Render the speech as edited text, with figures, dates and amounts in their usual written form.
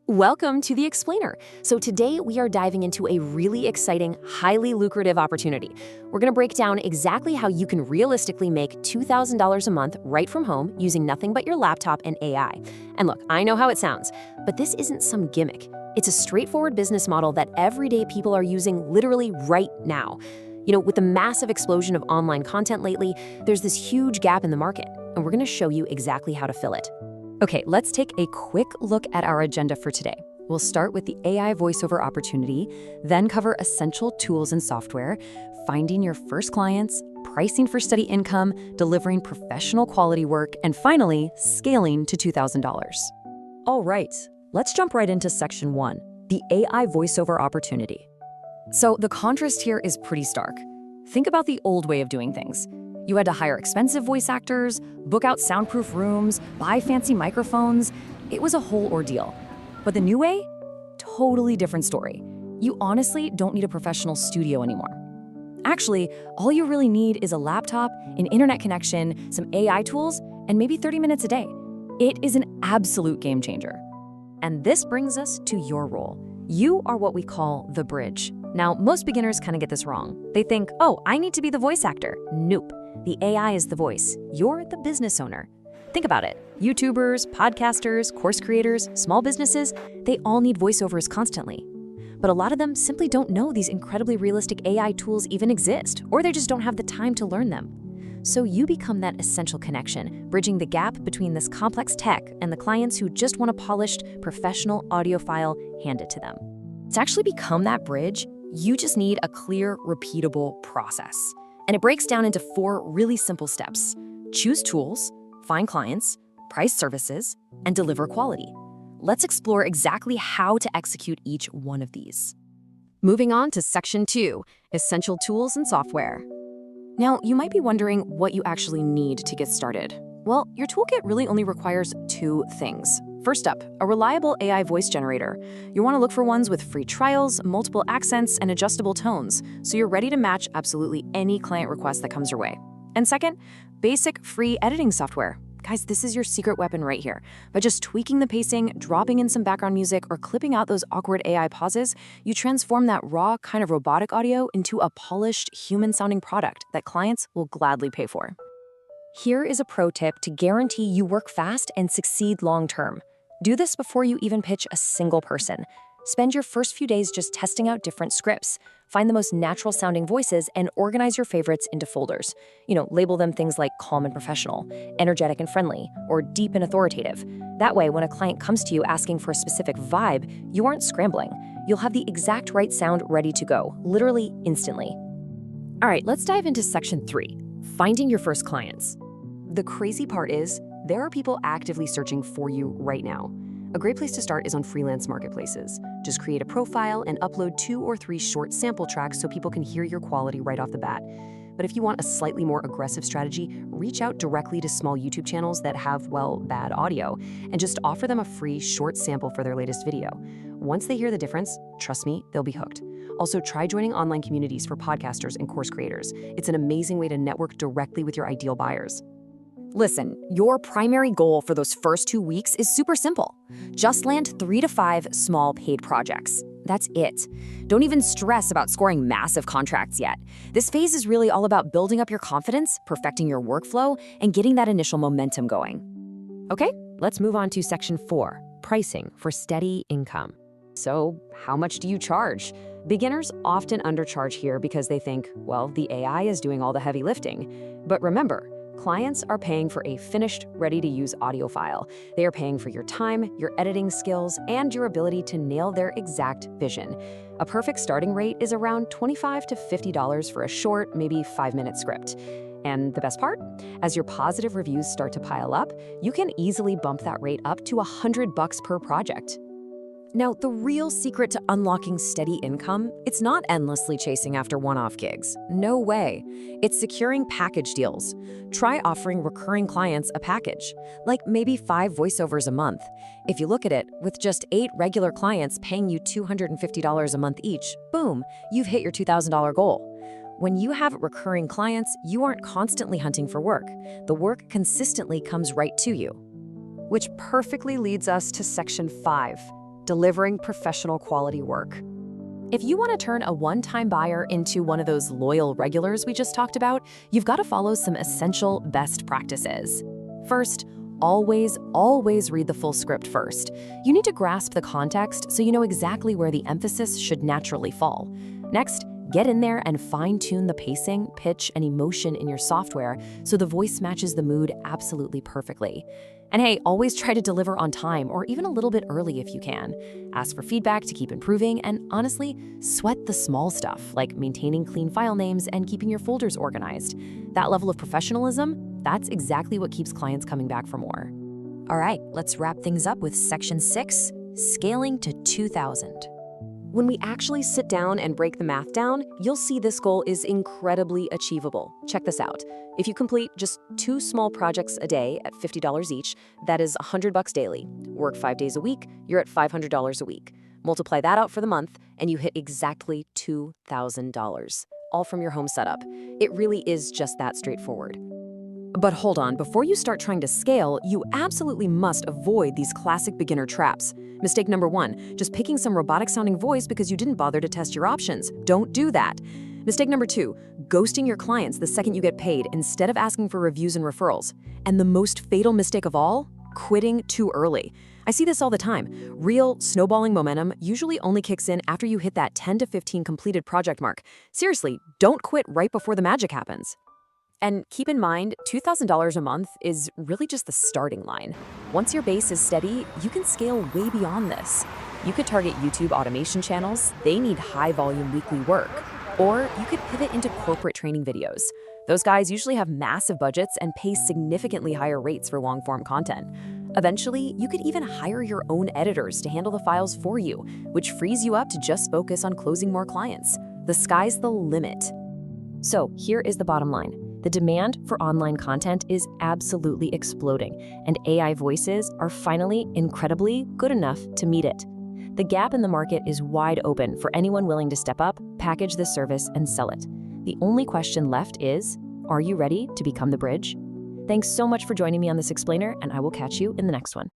Welcome to The Explainer. So today we are diving into a really exciting, highly lucrative opportunity. We're going to break down exactly how you can realistically make $2,000 a month right from home using nothing but your laptop and AI. And look, I know how it sounds, but this isn't some gimmick. It's a straightforward business model that everyday people are using literally right now. With the massive explosion of online content lately, there's this huge gap in the market, and we're going to show you exactly how to fill it. Okay, let's take a quick look at our agenda for today. We'll start with the AI voiceover opportunity, then cover essential tools and software, finding your first clients, pricing for steady income, delivering professional quality work, and finally, scaling to $2,000. All right, let's jump right into section 1, the AI voiceover opportunity. So the contrast here is pretty stark. Think about the old way of doing things. You had to hire expensive voice actors, book out soundproof rooms, buy fancy microphones. It was a whole ordeal. But the new way? Totally different story. You honestly don't need a professional studio anymore. Actually, all you really need is a laptop, an internet connection, some AI tools, and maybe 30 minutes a day. It is an absolute game changer. And this brings us to your role. You are what we call the bridge. Now, most beginners kind of get this wrong. They think, oh, I need to be the voice actor. Nope. The AI is the voice. You're the business owner. Think about it. YouTubers, podcasters, course creators, small businesses, they all need voiceovers constantly. But a lot of them simply don't know these incredibly realistic AI tools even exist, or they just don't have the time to learn them. So you become that essential connection, bridging the gap between this complex tech and the clients who just want a polished, professional audio file handed to them. To actually become that bridge, you just need a clear, repeatable process. And it breaks down into 4 really simple steps. Choose tools, find clients, price services, and deliver quality. Let's explore exactly how to execute each one of these. Moving on to section 2, essential tools and software. Now, you might be wondering what you actually need to get started. Well, your toolkit really only requires 2 things. First up, a reliable AI voice generator. You want to look for ones with free trials, multiple accents, and adjustable tones, so you're ready to match absolutely any client request that comes your way. And second, basic free editing software. Guys, this is your secret weapon right here. By just tweaking the pacing, dropping in some background music, or clipping out those awkward AI pauses, you transform that raw, kind of robotic audio into a polished, human-sounding product that clients will gladly pay for. Here is a pro tip to guarantee you work fast and succeed long-term. Do this before you even pitch a single person. Spend your first few days just testing out different scripts. Find the most natural-sounding voices and organize your favorites into folders. Label them things like calm and professional, energetic and friendly, or deep and authoritative. That way, when a client comes to you asking for a specific vibe, you aren't scrambling. You'll have the exact right sound ready to go, literally instantly. All right, let's dive into section 3, finding your first clients. The crazy part is, there are people actively searching for you right now. A great place to start is on freelance marketplaces. Just create a profile and upload 2 or 3 short sample tracks so people can hear your quality right off the bat. But if you want a slightly more aggressive strategy, reach out directly to small YouTube channels that have, bad audio, and just offer them a free short sample for their latest video. Once they hear the difference, trust me, they'll be hooked. Also, try joining online communities for podcasters and course creators. It's an amazing way to network directly with your ideal buyers. Listen, your primary goal for those first 2 weeks is super simple. Just land 3 to 5 small paid projects. That's it. Don't even stress about scoring massive contracts yet. This phase is really all about building up your confidence, perfecting your workflow, and getting that initial momentum going. Okay, let's move on to section 4, pricing for steady income. So, how much do you charge? Beginners often undercharge here because they think, the AI is doing all the heavy lifting. But remember, clients are paying for a finished, ready-to-use audio file. They are paying for your time, your editing skills, and your ability to nail their exact vision. A perfect starting rate is around $25 to $50 for a short, maybe 5-minute script. And the best part? As your positive reviews start to pile up, you can easily bump that rate up to $100 per project. Now, the real secret to unlocking steady income, it's not endlessly chasing after one-off gigs. No way. It's securing package deals. Try offering recurring clients a package, like maybe 5 voiceovers a month. If you look at it, with just 8 regular clients paying you $250 a month each, boom, you've hit your $2,000 goal. When you have recurring clients, you aren't constantly hunting for work. The work consistently comes right to you. Which perfectly leads us to section 5. delivering professional quality work. If you want to turn a one-time buyer into one of those loyal regulars we just talked about, you've got to follow some essential best practices. First, always read the full script first. You need to grasp the context so you know exactly where the emphasis should naturally fall. Next, get in there and fine-tune the pacing, pitch, and emotion in your software so the voice matches the mood absolutely perfectly. And hey, always try to deliver on time or even a little bit early if you can. Ask for feedback to keep improving, and honestly, sweat the small stuff like maintaining clean file names and keeping your folders organized. That level of professionalism, that's exactly what keeps clients coming back for more. All right, let's wrap things up with Section 6, Scaling to 2,000. When we actually sit down and break the math down, you'll see this goal is incredibly achievable. Check this out. If you complete just 2 small projects a day at $50 each, that is $100 daily. Work 5 days a week, you're at $500 a week. Multiply that out for the month, and you hit exactly $2,000, all from your home setup. It really is just that straightforward. But hold on, before you start trying to scale, you absolutely must avoid these classic beginner traps. Mistake number 1, just picking some robotic-sounding voice because you didn't bother to test your options. Don't do that. Mistake number 2, ghosting your clients the second you get paid instead of asking for reviews and referrals. And the most fatal mistake of all, quitting too early. I see this all the time. Real, snowballing momentum usually only kicks in after you hit that 10 to 15 completed project mark. Seriously, don't quit right before the magic happens. And keep in mind, $2,000 a month is really just the starting line. Once your base is steady, you can scale way beyond this. You could target YouTube automation channels. They need high-volume weekly work. Or you could pivot into corporate training videos. Those guys usually have massive budgets and pay significantly higher rates for long-form content. Eventually, you could even hire your own editors to handle the files for you, which frees you up to just focus on closing more clients. The sky's the limit. So here is the bottom line. The demand for online content is absolutely exploding, and AI voices are finally incredibly good enough to meet it. The gap in the market is wide open for anyone willing to step up, package this service, and sell it. The only question left is, are you ready to become the bridge? Thanks so much for joining me on this explainer, and I will catch you in the next one.